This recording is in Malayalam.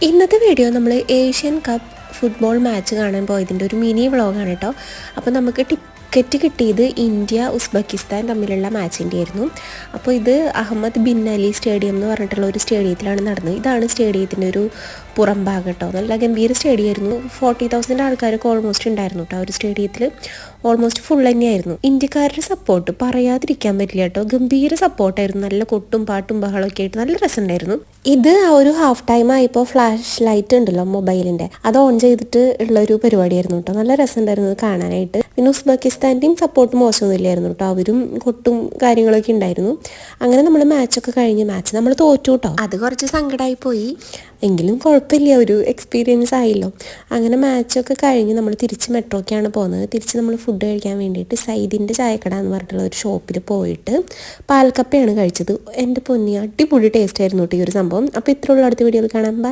ഇന്നത്തെ വീഡിയോ നമ്മൾ ഏഷ്യൻ കപ്പ് ഫുട്ബോൾ മാച്ച് കാണാൻ പോയതിൻ്റെ ഒരു മിനി വ്ളോഗാണ് കേട്ടോ. അപ്പോൾ നമുക്ക് ടിക്കറ്റ് കിട്ടിയത് ഇന്ത്യ ഉസ്ബെക്കിസ്ഥാൻ തമ്മിലുള്ള മാച്ചിൻ്റെ ആയിരുന്നു. അപ്പോൾ ഇത് അഹമ്മദ് ബിൻ അലി സ്റ്റേഡിയം എന്ന് പറഞ്ഞിട്ടുള്ള ഒരു സ്റ്റേഡിയത്തിലാണ് നടന്നത്. ഇതാണ് സ്റ്റേഡിയത്തിൻ്റെ ഒരു പുറം ഭാഗം കേട്ടോ. നല്ല ഗംഭീര സ്റ്റേഡിയമായിരുന്നു. 40,000 ആൾക്കാരൊക്കെ ഓൾമോസ്റ്റ് ഉണ്ടായിരുന്നു കേട്ടോ. ആ ഒരു സ്റ്റേഡിയത്തിൽ ഓൾമോസ്റ്റ് ഫുൾ തന്നെയായിരുന്നു. ഇന്ത്യക്കാരുടെ സപ്പോർട്ട് പറയാതിരിക്കാൻ പറ്റില്ല കേട്ടോ. ഗംഭീര സപ്പോർട്ടായിരുന്നു. നല്ല കൊട്ടും പാട്ടും ബഹളമൊക്കെ ആയിട്ട് നല്ല രസമുണ്ടായിരുന്നു. ഇത് ആ ഒരു ഹാഫ് ടൈം ആയപ്പോൾ ഫ്ലാഷ് ലൈറ്റ് ഉണ്ടല്ലോ മൊബൈലിൻ്റെ, അത് ഓൺ ചെയ്തിട്ട് ഉള്ളൊരു പരിപാടിയായിരുന്നു കേട്ടോ. നല്ല രസമുണ്ടായിരുന്നു കാണാനായിട്ട്. പിന്നെ ഉസ്ബെക്കിസ്ഥാൻ്റെയും സപ്പോർട്ട് മോശമൊന്നുമില്ലായിരുന്നു കേട്ടോ. അവരും കൊട്ടും കാര്യങ്ങളൊക്കെ ഉണ്ടായിരുന്നു. അങ്ങനെ നമ്മൾ മാച്ചൊക്കെ കഴിഞ്ഞ് മാച്ച് നമ്മൾ തോറ്റു കേട്ടോ. അത് കുറച്ച് സങ്കടമായി പോയി, എങ്കിലും കുഴപ്പമില്ല, ഒരു എക്സ്പീരിയൻസ് ആയല്ലോ. അങ്ങനെ മാച്ചൊക്കെ കഴിഞ്ഞ് നമ്മൾ തിരിച്ച് മെട്രോക്കാണ് പോകുന്നത്. തിരിച്ച് നമ്മൾ ഫുഡ് കഴിക്കാൻ വേണ്ടിയിട്ട് സൈദിൻ്റെ ചായക്കട എന്ന് പറഞ്ഞിട്ടുള്ള ഒരു ഷോപ്പിൽ പോയിട്ട് പാൽക്കപ്പയാണ് കഴിച്ചത്. എൻ്റെ പൊന്നി അടിപൊളി ടേസ്റ്റ് ആയിരുന്നു കേട്ടോ ഈ ഒരു സംഭവം. അപ്പോൾ ഇത്രയുള്ള അടുത്ത വീഡിയോയിൽ കാണാം. ബൈ.